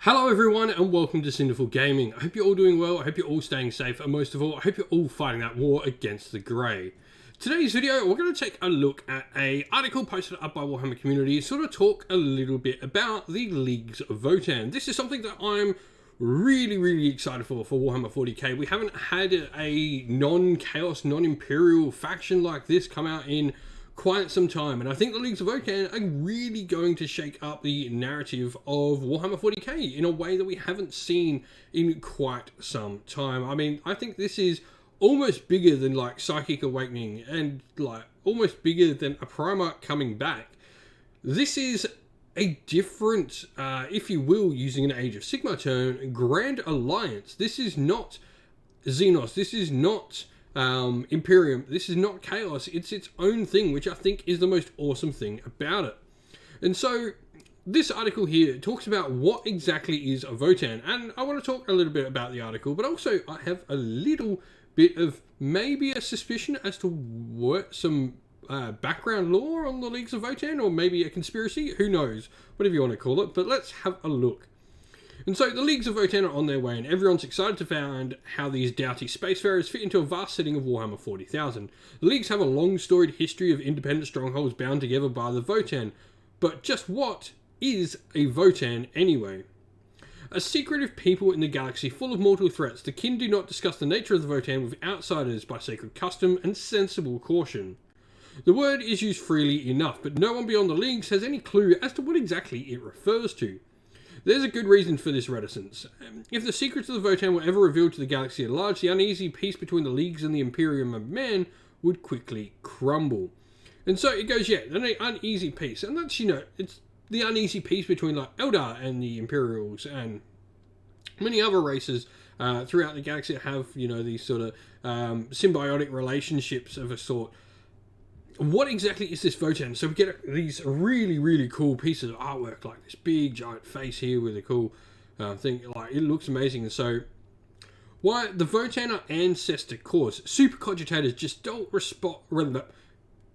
Hello everyone and welcome to Cinderful Gaming. I hope you're all doing well, I hope you're all staying safe, and most of all, I hope you're all fighting that war against the grey. Today's video, we're going to take a look at an article posted up by Warhammer community, sort of talk a little bit about the Leagues of Votann. This is something that I'm really excited for Warhammer 40k. We haven't had a non-chaos, non-imperial faction like this come out in quite some time, and I think the Leagues of Votann are really going to shake up the narrative of Warhammer 40k in a way that we haven't seen in quite some time. I mean, I think this is almost bigger than like Psychic Awakening and like almost bigger than a Primarch coming back. This is a different, if you will, using an Age of Sigmar term, Grand Alliance. This is not Xenos. This is not Imperium. This is not Chaos. It's its own thing, which I think is the most awesome thing about it. And so this article here talks about what exactly is a Votann, and I want to talk a little bit about the article, but also I have a little bit of maybe a suspicion as to what some background lore on the Leagues of Votann, or maybe a conspiracy, who knows, whatever you want to call it, but let's have a look. And so the Leagues of Votann are on their way, and everyone's excited to find how these doughty spacefarers fit into a vast setting of Warhammer 40,000. The Leagues have a long storied history of independent strongholds bound together by the Votann, but just what is a Votann anyway? A secretive people in the galaxy full of mortal threats, the kin do not discuss the nature of the Votann with outsiders by sacred custom and sensible caution. The word is used freely enough, but no one beyond the Leagues has any clue as to what exactly it refers to. There's a good reason for this reticence. If the secrets of the Votann were ever revealed to the galaxy at large, the uneasy peace between the Leagues and the Imperium of Man would quickly crumble. And so it goes, an uneasy peace. And that's, it's the uneasy peace between like Eldar and the Imperials and many other races throughout the galaxy that have, these sort of symbiotic relationships of a sort. What exactly is this Votann? So we get these really cool pieces of artwork, like this big giant face here with a cool thing. Like, it looks amazing. And so, why the Votann are ancestor cores, supercogitators,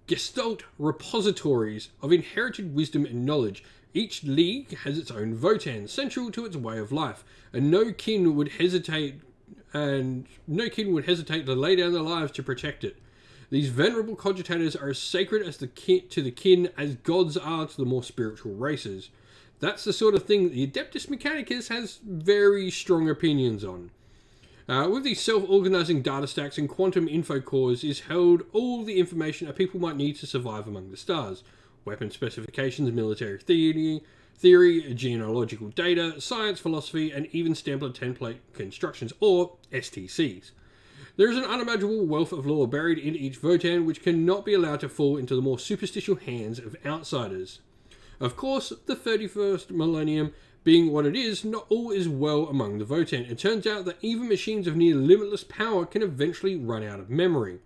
gestalt repositories of inherited wisdom and knowledge. Each league has its own Votann, central to its way of life, and no kin would hesitate to lay down their lives to protect it. These venerable cogitators are as sacred to the kin as gods are to the more spiritual races. That's the sort of thing that the Adeptus Mechanicus has very strong opinions on. With these self-organizing data stacks and quantum info cores is held all the information that people might need to survive among the stars. Weapon specifications, military theory, genealogical data, science, philosophy, and even Stampler template constructions, or STCs. There is an unimaginable wealth of lore buried in each Votann which cannot be allowed to fall into the more superstitious hands of outsiders. Of course, the 31st millennium being what it is, not all is well among the Votann. It turns out that even machines of near limitless power can eventually run out of memory.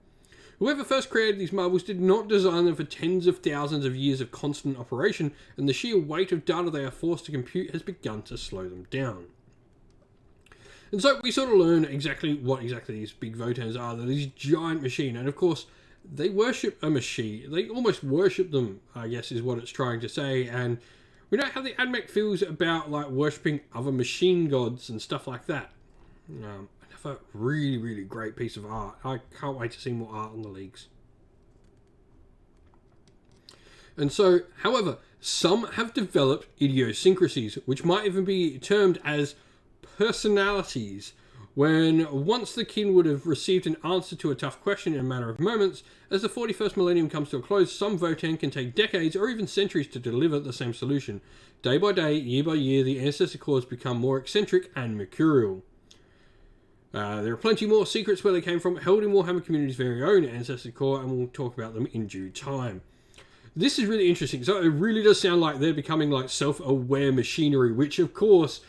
Whoever first created these marvels did not design them for tens of thousands of years of constant operation, and the sheer weight of data they are forced to compute has begun to slow them down. And so we sort of learn what exactly these big Votanns are. They're these giant machines, and of course, they worship a machine. They almost worship them, I guess, is what it's trying to say. And we know how the AdMech feels about like worshipping other machine gods and stuff like that. Another really great piece of art. I can't wait to see more art on the Leagues. And so, however, some have developed idiosyncrasies, which might even be termed as personalities, when once the kin would have received an answer to a tough question in a matter of moments, as the 41st millennium comes to a close, some Votann can take decades or even centuries to deliver the same solution. Day by day, year by year, the ancestor cores become more eccentric and mercurial. There are plenty more secrets where they came from, held in Warhammer community's very own ancestor core, and we'll talk about them in due time. This is really interesting. So it really does sound like they're becoming like self-aware machinery, which of course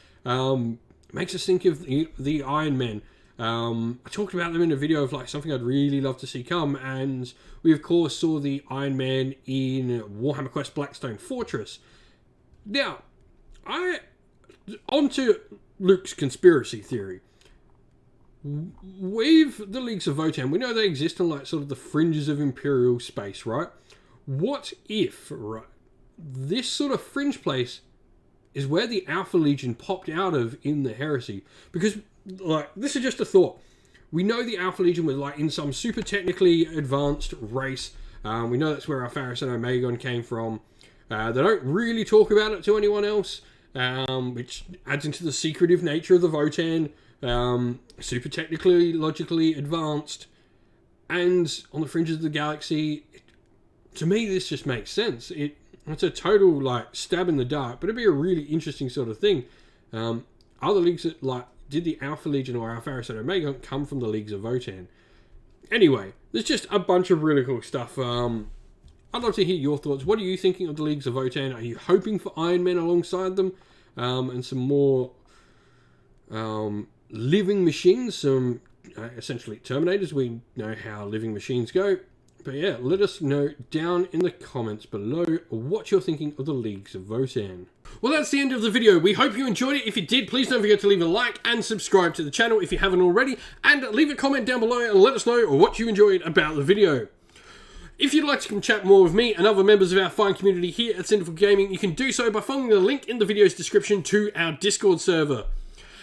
makes us think of the Iron Men. I talked about them in a video of like something I'd really love to see come, and we of course saw the Iron Man in Warhammer Quest Blackstone Fortress. Now, onto Luke's conspiracy theory. With the Leagues of Votann, we know they exist on like sort of the fringes of Imperial space, right? What if, right, this sort of fringe place is where the Alpha Legion popped out of in the Heresy. Because, like, this is just a thought. We know the Alpha Legion was, like, in some super technically advanced race. We know that's where our Alpharis and Omegon came from. They don't really talk about it to anyone else, which adds into the secretive nature of the Votann. Super technically, logically advanced. And on the fringes of the galaxy, to me, this just makes sense. It's a total, like, stab in the dark, but it'd be a really interesting sort of thing. Other leagues that, like, did the Alpha Legion or Alpharis and Omega come from the leagues of Votann? Anyway, there's just a bunch of really cool stuff. I'd love to hear your thoughts. What are you thinking of the leagues of Votann? Are you hoping for Iron Men alongside them? And some more living machines, some essentially Terminators. We know how living machines go. But yeah, let us know down in the comments below what you're thinking of the leagues of Votann. Well, that's the end of the video. We hope you enjoyed it. If you did, please don't forget to leave a like and subscribe to the channel if you haven't already. And leave a comment down below and let us know what you enjoyed about the video. If you'd like to come chat more with me and other members of our fine community here at Sinful Gaming, you can do so by following the link in the video's description to our Discord server.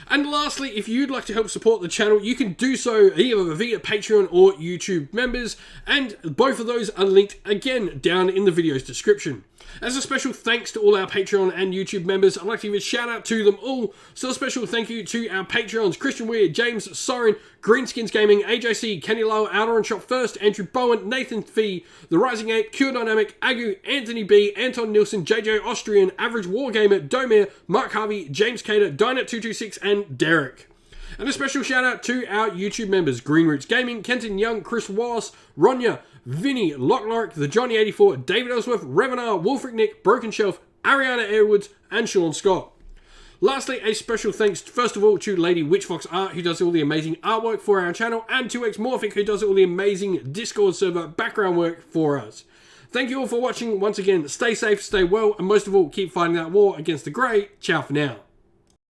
And lastly, if you'd like to help support the channel, you can do so either via Patreon or YouTube members, and both of those are linked again down in the video's description. As a special thanks to all our Patreon and YouTube members, I'd like to give a shout out to them all. So a special thank you to our Patreons, Christian Weir, James Soren, Greenskins Gaming, AJC, Kenny Lowe, Outer and Shop First, Andrew Bowen, Nathan Fee, The Rising Ape, Cure Dynamic, Agu, Anthony B, Anton Nilsson, JJ Austrian, Average Wargamer, Domir, Mark Harvey, James Cater, Dynet226 and Derek. And a special shout out to our YouTube members, Green Roots Gaming, Kenton Young, Chris Wallace, Ronya, Vinny, Lockloric, The Johnny84, David Ellsworth, Revenar, Wolfric Nick, Broken Shelf, Ariana Edwards, and Sean Scott. Lastly, a special thanks, first of all, to Lady Witchfox Art, who does all the amazing artwork for our channel, and to Xmorphic, who does all the amazing Discord server background work for us. Thank you all for watching. Once again, stay safe, stay well, and most of all, keep fighting that war against the Grey. Ciao for now.